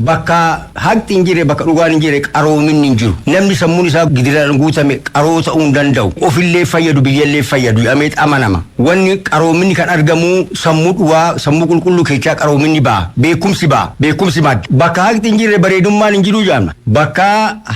bakka haqti injire bakka dhugaan injire qaroomin injiru namni sammuun isaa gidiraan guutame qaroo ta'uu danda'u ofillee fayyadu biyyallee fayyadu ameet amanama wanni qaroominni kan argamu sammuu dhugaa sammuu qulqulluu keessaa qaroominni baa beekumsi mad bakka haqti injire bareedummaan injiru jaamna bakka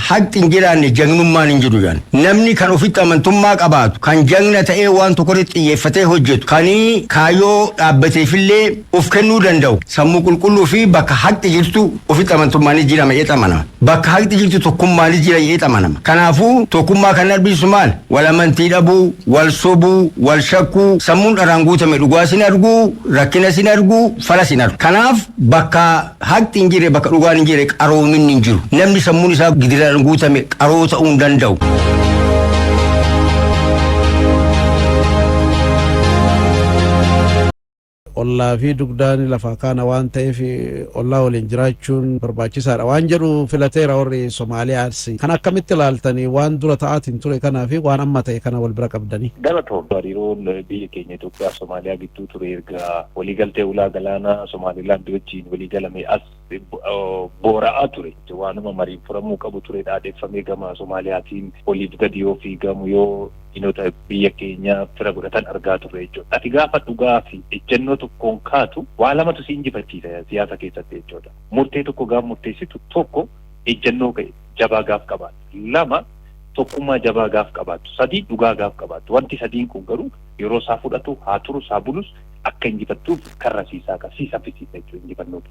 haqti injiraanne jagnummaan injiru jaan namni kan ofitti amantummaa qabaatu kan jagna ta'ee waan tokkotti xiyyeeffatee hojjetu kanii kaayoo dhaabbateefillee of kennuu danda'u sammuu qulqulluu fi bakka haqti jirtu ofitti amantummaan jira ma'ee xamanama bakka haqti jirtu tokkummaan jira ma'ee xamanama kanaafuu tokkummaa kan arbisu maal wal amantii dhabuu wal sobuu wal shakkuu sammuun dharaan guutame dhugaa sin argu rakkina sin argu fala sin argu kanaaf bakka haqti injire bakka dhugaan injire qaroomin injiru namni sammuun isaa gidiraan guutame qaroo ta'uu danda'u. ollaa fi dugdaan lafa kana waan ta'eef ollaa waliin jiraachuun barbaachisaadha waan jedhu filateera warri Somaaliyaas kan akkamitti ilaaltanii waan dura ta'aatiin ture kanaa fi waan amma ta'e kana wal bira qabdanii. Galatoon hariiroon biyya keenya Itoophiyaa Somaaliyaa gidduu ture erga waliigaltee ulaa galaanaa Somaalilaand wajjin walii galame as boora'aa ture waanuma mariin furamuu qabu ture dhaadheeffamee gama Somaaliyaatiin oliif gadi yoo fiigamu yoo inota biyya keenya fira godhatan argaa turre jechuudha. Ati gaafa dhugaa fi ejjennoo tokkoon kaatu waa lamatu si injifachiisa siyaasa keessatti jechuudha. Murtee tokko gaaf murteessitu tokko ejjennoo jabaa gaaf qabaatu lama tokkummaa jabaa gaaf qabaatu sadii dhugaa gaaf qabaatu wanti sadiin kun garuu yeroo isaa fudhatu haa turu isaa bulus akka injifattuuf karrasiisaa qabsiisa fisiisa jechuudha injifannoo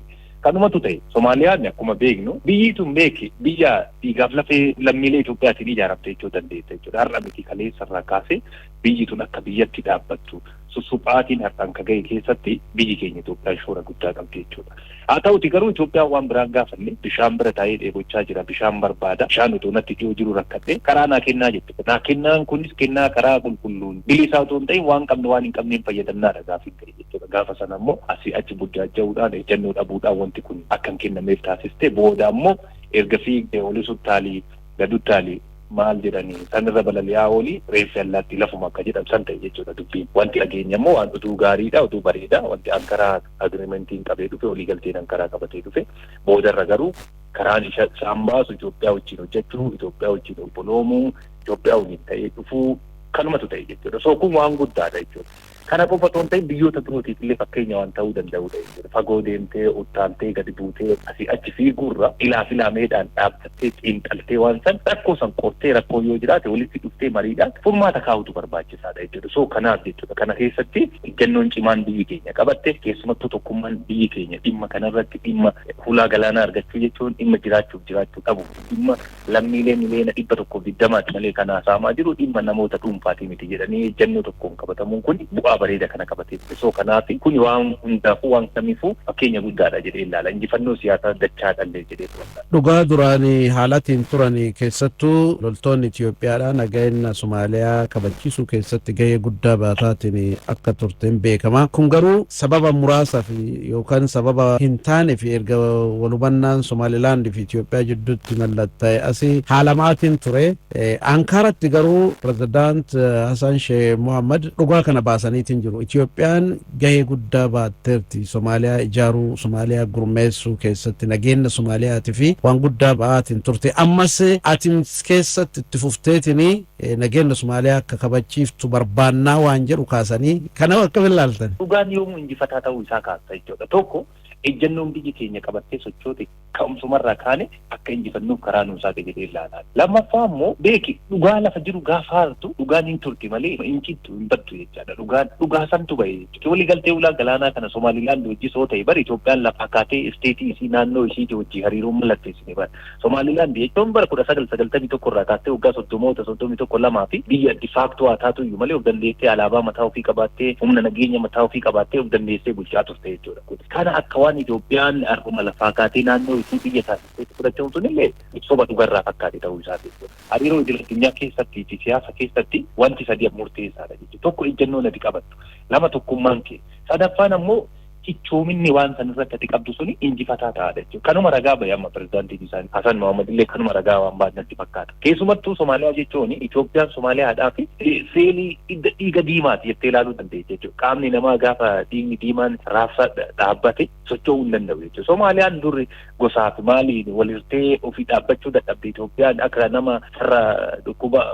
kanumatu ta'e Somaaliyaan akkuma beeknu biyyi tun beeki biyya dhiigaaf lafee lammiilee Itoophiyaatiin ijaaramte jechuu dandeessa jechuudha. Har'a miti kaleessarraa kaasee biyyi tun akka biyyatti dhaabbattu susuphaatiin har'aan kaga'e keessatti biyyi keenya Itoophiyaan shoora guddaa qabdi jechuudha. Haa ta'uti garuu Itoophiyaan waan biraan gaafanne bishaan bira taa'ee dheebochaa jira bishaan barbaada bishaan utuu natti dhiyoo jiru rakkadhe karaa naa kennaa jechuudha. Naa kennaan kunis kennaa karaa qulqulluun bilisaa otoo hin ta'in waan qabne waan hin qabneen fayyadamnaadha gaafii ta'e jechuudha. Gaafa sana immoo asii achi buddaaja'uudhaan ejjennoo dhabuudhaan wanti kun akka hin kennameef taasiste booda ammoo erga fiigdee olisuuf taalii gaduutti taalii maal jedhanii sanirra balali'aa olii reeffi allaatti lafuma akka jedhan san ta'e jechuudha dubbiin wanti dhageenya immoo waan utuu gaariidha utuu bareeda wanti ankaraa agrimentiin qabee dhufe waliigalteen ankaraa qabatee dhufe boodarra garuu karaan isaan baasu Itoophiyaa wajjin hojjechuu Itoophiyaa wajjin obboloomuu Itoophiyaa waliin ta'ee dhufuu kanumatu ta'e jechuudha. So kun waan guddaadha jechuudha. Kana qofa otoo hin ta'in biyyoota birootiif illee fakkeenya waan ta'uu danda'udha jechuudha. Fagoo deemtee uttaantee gadi buutee asii achi fiiguurra ilaameedhaan dhaabbattee xiinxaltee waan san rakkoo san qortee rakkoo yoo jiraate walitti dhuftee mariidhaan furmaata kaa'utu barbaachisaadha jechuudha. So kanaaf jechuudha kana keessatti ejjennoon cimaan biyyi keenya qabatte keessumattuu tokkummaan biyyi keenya dhimma kanarratti dhimma ulaa galaanaa argachuu jechuun dhimma jiraachuu qabu dhimma lammiilee miliyoona 120 malee kanaa saamaa jiru dhimma namoota dhuunfaatii miti jedhanii ejjennoo tokkoon qabatamuun kun bu'aa bareeda kana qabatee so kanaaf kun waan hundaafuu waan kamiifuu fakkeenya guddaadha jedhee ilaala injifannoo siyaasaa dachaa dhallee jedhee fudhata. Dhugaa duraanii haalatiin turan keessattuu loltoonni Itoophiyaadhaa nageenya Somaaliyaa kabachiisuu keessatti gahee guddaa baataatiin akka turteen beekama. Kun garuu sababa muraasaaf yookaan sababa hin taaneef erga walhubannaan Somaalilaand fi Itoophiyaa jidduutti mallatta'e asii haalamaatiin ture. Ankaaratti garuu pirezidaant Hassan Sheikh Mohammad dhugaa kana baasaniitiin jiru. Itoophiyaan gahee guddaa baatteerti Somaaliyaa ijaaruu Somaaliyaa gurmeessuu keessatti nageenya Somaaliyaati fi waan guddaa ba'aatiin turte. Ammas ati keessatti itti fufteetiin nageenya Somaaliyaa akka kabachiiftu barbaannaa waan jedhu kaasanii kana akka ilaaltan. Dhugaan yoomuu injifataa ta'uu isaa kaasa jechuudha. Tokko ejjennoon biyyi keenya qabattee sochoote ka'umsumarraa kaane akka injifannuuf karaa nuusaa jedhee ilaalaa. Lammaffaa immoo beeki dhugaa lafa jiru gaafa hartu dhugaan hin turti malee hin cittu hin battu jechaadha. Dhugaa santu bahe jechuudha. Waliigaltee ulaa galaanaa kana Somaalilaand wajji soo ta'e bari Itoophiyaan lafa kaatee isteetii isii naannoo ishiitii wajji hariiroon mallatteessine bari. Somaalilaand jechuun bara 1991 irraa kaastee waggaa 31 fi biyya difaaktuu haa taatu iyyuu malee of dandeessee alaabaa mataa ofii qabaattee humna nageenya mataa ofii qabaattee of dandeessee bulchaa turte jechuudha. Kana akka waan Itoophiyaan arguma lafaa kaatee naannoo isii biyya taasistee fudhachuun sunillee soba dhugarraa fakkaate ta'uu isaati jechuudha. Hariiroo idil-addunyaa keessatti fi siyaasa keessatti wanti sadii murteessaadha jechuudha. Tokko ejjennoo nati qabattu, lama tokkummaan kee, sadaffaan ammoo cichoominni waan san irratti qabdu suni injifataa ta'aadha jechuudha. Kanuma ragaa bahe amma pirezidaantiin isaanii Hasan Mohaammed illee kanuma ragaa waan baadnatti fakkaata. Keessumattuu Somaaliyaa jechuun Itoophiyaan Somaaliyaadhaa fi seelii dhiiga diimaati jettee ilaaluu dandeenya jechuudha. Qaamni namaa gaafa dhiigni diimaan raabsaa dhaabbate socho'uu hin danda'u jechuudha. Somaaliyaan durri gosaa fi maaliin walirtee ofii dhaabbachuu dadhabde Itoophiyaan akka nama sarara dhukkuba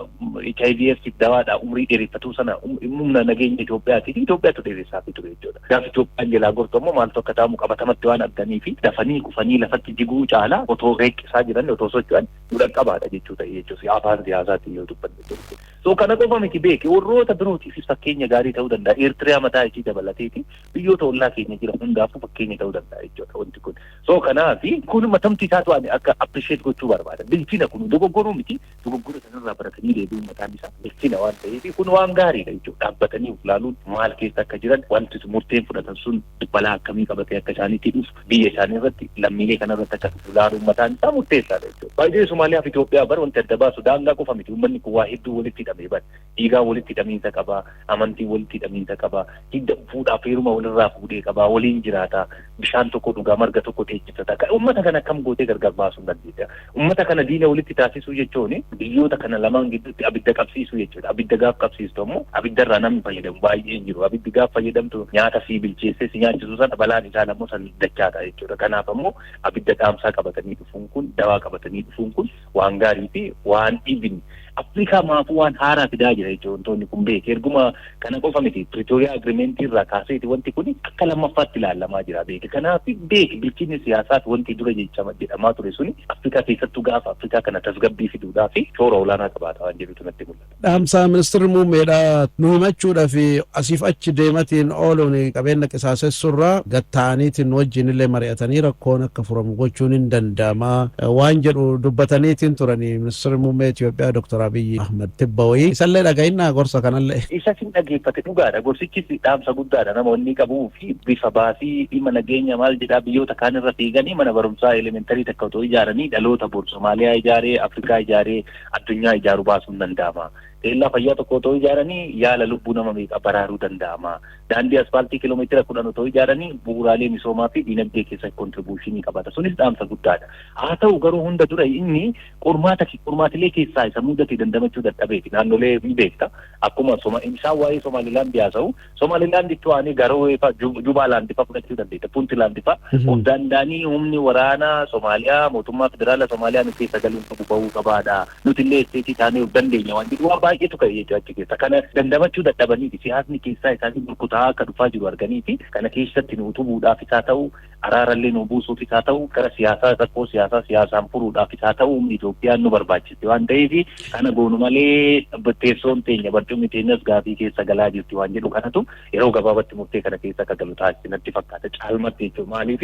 HIV/AIDS dawaadhaa umrii dheereffatuu sana humna nageenya Itoophiyaati. Itoophiyaatu dheeressaa fi ture jechuudha. Gaafa Itoophiyaan jalaa gortu ammoo maaltu akka ta'amu qabatamatti waan arganii fi dafanii kufanii lafatti jiguu caalaa otoo reeqisaa jiran otoo socho'an duudhan qabaadha jechuudha jechuudha. Afaan siyaasaatiin yoo dubbanne jechuudha. So kana qofa miti beeki warroota birootiifis fakkeenya gaarii ta'uu danda'a. Eertiriyaa mataa ishii dabalateeti biyyoota ollaa keenya jira hundaafuu fakkeenya ta'uu danda'a jechuudha wanti kun. So kanaafi kun matamti isaatu akka appreciate gochuu barbaada. Bilchina kun dogoggoruu miti dogoggora sanarraa baratanii deebi'uun mataan isaa bilchina waan ta'eef kun waan gaariidha jechuudha. Dhaabbatanii of ilaaluun maal keessa akka jiran wanti murteen fudhatan sun balaa akkamii qabatee akka isaaniitti dhufu biyya isaanii irratti lammiilee kanarratti akka ilaaluun mataan isaa murteessaadha jechuudha. Baay'ee Somaaliyaa fi Itoophiyaa bara wanti adda baasu daangaa qofa miti uummanni kun waa hedduu walitti hidhamee bara dhiigaa walitti hidhamiinsa qabaa amantii walitti hidhamiinsa qabaa hidda fuudhaaf heeruma walirraa fuudhee qabaa waliin jiraata bishaan tokko dhugaa marga tokko dheechifata uummata kana akkam gootee gargar baasuu dandeenya uummata kana diina walitti taasisuu jechuun biyyoota kana lamaan gidduutti abidda qabsiisuu jechuudha abidda gaaf qabsiistu ammoo abiddarraa namni fayyadamu baay'een jiru abiddi gaaf fayyadamtu nyaata fi bilcheessee si nyaachisu sana balaan isaa ammoo san dachaata jechuudha kanaaf ammoo abidda dhaamsaa qabatanii dhufuun kun dawaa qabatanii dhufuun kun waan gaarii fi waan dhibin Afrikaa maafuu waan haaraa fidaa jira jechuudha wantoonni kun beeki erguma kana qofa miti Pretoria Agreement irraa kaaseeti wanti kun akka lammaffaatti ilaalamaa jira beeki kanaaf beeki bilchinni siyaasaas wanti dura jedhamaa ture suni Afrikaa keessattuu gaafa Afrikaa kana tasgabbii fiduudhaa fi shoora olaanaa qabaata waan jedhutu natti mul'ata. Dhaamsa ministeerri muummeedhaa nu himachuudha fi asiif achi deematiin ooluun qabeenya qisaasessurraa gatta'aniitiin wajjin illee mari'atanii rakkoon akka furamu gochuun hin danda'ama waan jedhu dubbataniitiin turanii ministeerri muummee Itoophiyaa Dr. Abiy Ahmed Tibbawii isallee dhaga'innaa gorsa kanallee. Isa sin dhageeffate dhugaadha gorsichis dhaamsa guddaadha namoonni qabuu fi bifa baasii dhimma nageenya maal jedhaa biyyoota kaan irra fiiganii mana barumsaa elementarii takka otoo ijaaranii dhaloota bor Somaaliyaa ijaaree Afrikaa ijaaree addunyaa ijaaruu baasuun danda'ama. Teellaa fayyaa tokko otoo ijaaranii yaala lubbuu nama meeqa baraaruu danda'ama. Daandii asfaaltii kiiloomeetira 10 otoo ijaaranii bu'uuraalee misoomaa fi dinagdee keessatti kontribuushinii qabata. Sunis dhaamsa guddaadha. Haa ta'u garuu hunda dura inni qormaatilee keessaa isa mudate dandamachuu dadhabeeti. Naannolee ni beekta. Akkuma isaan waa'ee Somaalilaand yaasa'u. Somaalilaand itti waanii garuu Jubaalaand fa fudhachuu dandeetta. Puuntilaand fa of danda'anii humni waraanaa Somaaliyaa mootummaa federaalaa Somaaliyaa nu keessa galuun qabu bahuu qabaadha. Nuti illee isteetii taanee of dandeenya waan jedhu baay'eetu ka'e jechuudha achi keessa. Kana dandamachuu dadhabanii siyaasni keessaa isaanii burkutaa akka dhufaa jiru arganii fi kana keessatti nu utubuudhaaf isaa ta'u araarallee nu buusuuf isaa ta'u gara siyaasaa rakkoo siyaasaan furuudhaaf isaa ta'u humni Itoophiyaan nu barbaachiste waan ta'eef kana goonu malee teessoon teenya barcumni teenyas gaafii keessa galaa jirti waan jedhu kanatu yeroo gabaabatti murtee kana keessa akka galu taasisnatti fakkaata caalmatti jechuudha maaliif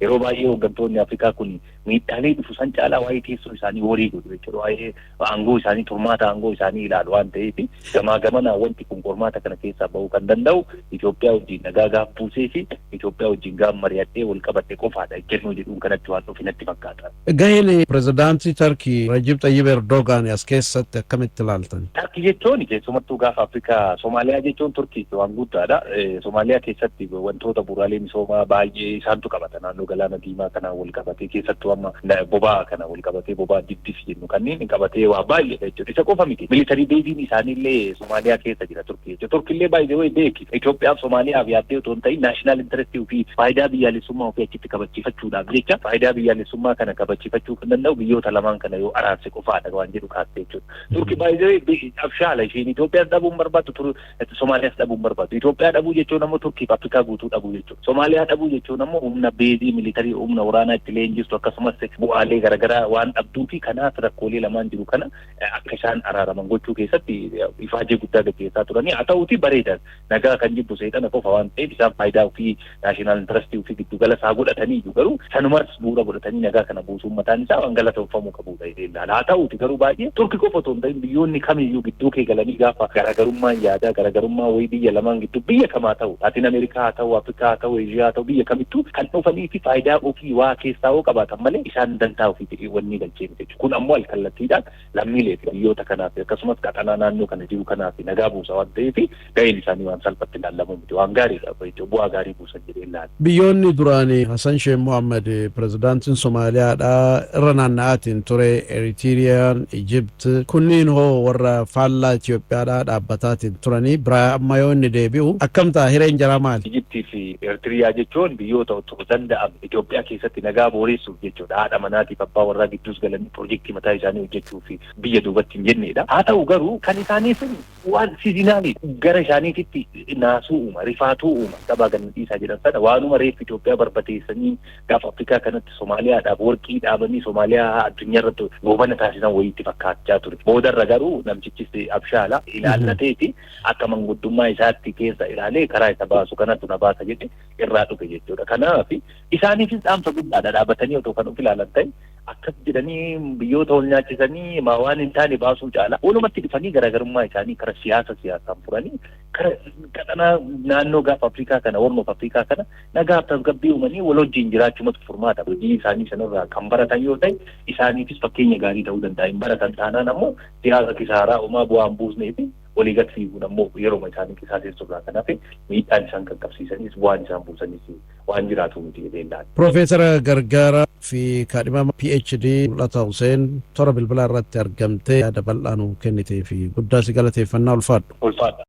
yeroo baay'ee hooggantoonni Afrikaa kun miidhaalee dhufu san caalaa waa'ee teessoo isaanii horii godhu jechuudha waa'ee aangoo isaanii turmaata aangoo isaanii ilaalu waan ta'eef gamaa gamanaa wanti kun qormaata kana keessaa bahuu kan danda'u Itoophiyaa wajjin nagaa gaaf buusee fi Itoophiyaa wajjin gaaf mari'attee wal qabattee qofaadha jennuu jedhuun kanatti waan dhufu natti fakkaata. Gaheen pirezidaantii Tarkii Rajib Tayyib Erdogan as keessatti akkamitti ilaaltan? Tarkii jechuun keessumattuu gaafa Afrikaa Somaaliyaa jechuun Turkii waan guddaadha. Somaaliyaa keessatti wantoota bu'uuraalee misoomaa baay'ee isaantu qabata naannoo galaana diimaa kanaan wal qabatee keessattuu amma boba'aa kana wal qabatee boba'aa jiddis jennu kanneen qabatee waa baay'eedha jechuudha. Isa qofa miti militarii beeziin isaaniillee Somaaliyaa keessa jira Turkii jechuudha. Turkiillee baay'ee beeki Itoophiyaaf Somaaliyaaf yaaddee otoo hin ta'in naashinaal intarestii fi faayidaa biyyaalessummaa ofii achitti kabachiifachuudhaaf jecha faayidaa biyyaalessummaa kana kabachiifachuu kan danda'u biyyoota lamaan kana yoo araarse qofaadha waan jedhu kaastee jechuudha. Turkii baay'ee abshaala isheen Itoophiyaas dhabuun barbaaddu Somaaliyaas dhabuun barbaaddu. Itoophiyaa dhabuu jechuun ammoo Turkiif Afrikaa guutuu dhabuu jechuudha. Somaaliyaa dhabuu jechuun ammoo humna beezii militarii humna waraanaa itti leenjistu akkasumas bu'aalee garaagaraa waan dhabduu fi kanaaf rakkoolee lamaan jiru kana akka isaan araaraman gochuu keessatti ifaajee guddaa gaggeessaa turanii haa ta'uuti bareedan nagaa kan jibbu seexana qofa waan ta'eef isaan faayidaa ofii naashinaal intarestii ofii giddugala isaa godhatanii iyyuu garuu sanumas bu'uura godhatanii nagaa kana buusuun mataan isaa waan galateeffamuu qabudha ilaala. Haa ta'uuti garuu baay'ee Turkii qofa otoo hin ta'in biyyoonni kamiyyuu gidduu kee galanii gaafa garaagarummaan yaadaa garaagarummaa wayii biyya lamaan gidduu biyya kamaa ta'u Laatiin Ameerikaa haa ta'u Afrikaa haa ta'u Eeshiyaa haa ta'u biyya kamittuu kan dhufanii fi faayidaa ofii waa keessaa hoo qabaatan malee isaan dantaa ofii ta'e wanni galchee miti jechuudha. Kun ammoo alkallattiidhaan lammiilee fi biyyoota kanaaf akkasumas qaxanaa naannoo kana jiru kanaaf nagaa buusa waan ta'eef ga'een isaanii waan salphatti ilaalamu miti waan gaariidha bu'aa gaarii buusan jedhee ilaala. Biyyoonni duraanii Hassan Sheikh Mohammed pirezidaantiin Somaaliyaadha irra naanna'aatiin ture Eritiriyaan, Ijipt kunniin hoo warra faallaa Itoophiyaadha dhaabbataatiin turanii biraa amma yoo inni deebi'u akkamtaa hireen jaraa maali? Ijiptii fi Eritiriyaa jechuun biyyoota otoo danda'ame Itoophiyaa keessatti nagaa booressuuf jechuudha. Haadha manaatiif abbaa warraa gidduus galanii piroojeektii mataa isaanii hojjechuu fi biyya duubatti hin jennedha. Haa ta'u garuu kan isaaniif waan siizinaali gara isaaniititti naasuu uuma rifaatuu uuma taphaa gannachiisaa jedhan sana waanuma reef Itoophiyaa barbadeessanii gaafa Afrikaa kanatti Somaaliyaadhaaf warqii dhaabanii Somaaliyaa addunyaa irratti goobana taasisan wayiitti fakkaachaa ture. Boodarra garuu namtichis abshaala ilaallateeti akka manguddummaa isaatti keessa ilaalee karaa isa baasu kanattu na baasa jedhe irraa dhufe jechuudha. Kanaaf isaaniifis dhaamsa guddaadha dhaabatanii otoo kan of ilaalan ta'e akkas jedhanii biyyoota wal nyaachisanii waan hin taane baasuu caala walumatti dhufanii garaagarummaa isaanii karaa siyaasaan furanii karaa qaxanaa naannoo gaafa Afrikaa kana Horn Afrikaa kana nagaaf tasgabbii uumanii wal wajjin jiraachumatu furmaata. Hojii isaanii sanarraa kan baratan yoo ta'e isaaniifis fakkeenya gaarii ta'uu danda'a. Hin baratan taanaan ammoo siyaasa kisaaraa uumaa bu'aan buusnee fi walii gadsiisuun ammoo yeroo isaanii qisaasessuurraa kanaaf miidhaan isaan qaqqabsiisanis bu'aan isaan buusanis waan jiraatu miti jedhee ilaala. Profeesar Gargaaraa fi kaadhimama PhD Mul'ata Huseen toora bilbilaa irratti argamtee yaada bal'aa nuu kennitee fi guddaa si galateeffannaa ulfaadhu. Ulfaadha.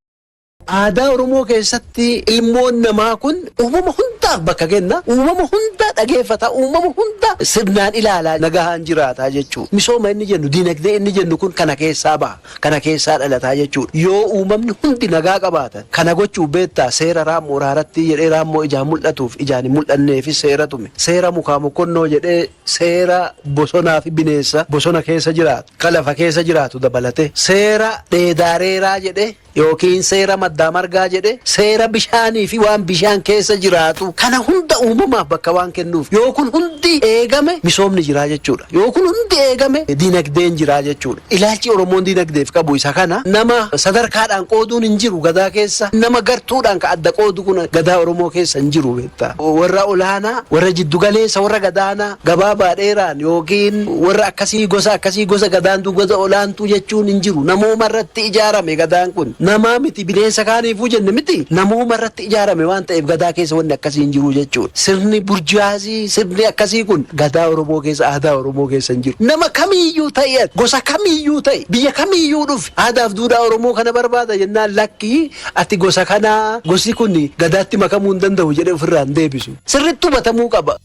Aadaa Oromoo keessatti ilmoon namaa kun uumama hundaaf bakka kenna. Uumama hundaa dhageeffata. Uumama hundaa sirnaan ilaalaa nagahaan jiraataa jechuudha. Misooma inni jennu diinagdee inni jennu kun kana keessaa baha. Kana keessaa dhalataa jechuudha. Yoo uumamni hundi nagaa qabaatan kana gochuu beektaa seera raammoo raaratti jedhee raammoo ijaan mul'atuuf ijaan hin mul'anneefi seera tume. Seera mukaa mokkonnoo jedhee seera bosonaa fi bineensa bosona keessa jiraatu kan lafa keessa jiraatu dabalate seera dheedaareeraa jedhee yookiin seera maddaa margaa jedhe seera bishaanii fi waan bishaan keessa jiraatu kana hunda uumamaaf bakka waan kennuuf yoo kun hundi eegame misoomni jiraa jechuudha. Yoo kun hundi eegame diinagdeen jiraa jechuudha. Ilaalchi Oromoon diinagdeef qabu isa kana nama sadarkaadhaan qooduun hin jiru gadaa keessa nama gartuudhaan ka adda qoodu kun gadaa Oromoo keessa hin jiru beektaa. Warra olaanaa warra jiddugaleessa warra gadaanaa gabaabaa dheeraan yookiin warra akkasii gosa gadaantuu gosa olaantuu jechuun hin jiru. Namooma irratti ijaarame gadaan kun nama miti bineensa kaaniifuu jenne miti namooma irratti ijaarame waan ta'eef gadaa keessa wanni akkasii hin jiru jechuudha. Sirni burjaazii sirni akkasii kun gadaa Oromoo keessa aadaa Oromoo keessa hin jiru. Nama kamiiyyuu ta'e gosa kamiiyyuu ta'e biyya kamiiyyuu dhufe aadaaf duudhaa Oromoo kana barbaada jennaan lakkii ati gosa kanaa gosi kun gadaatti makamuu hin danda'u jedhee ofirraa hin deebisu. Sirriitti hubatamuu qaba.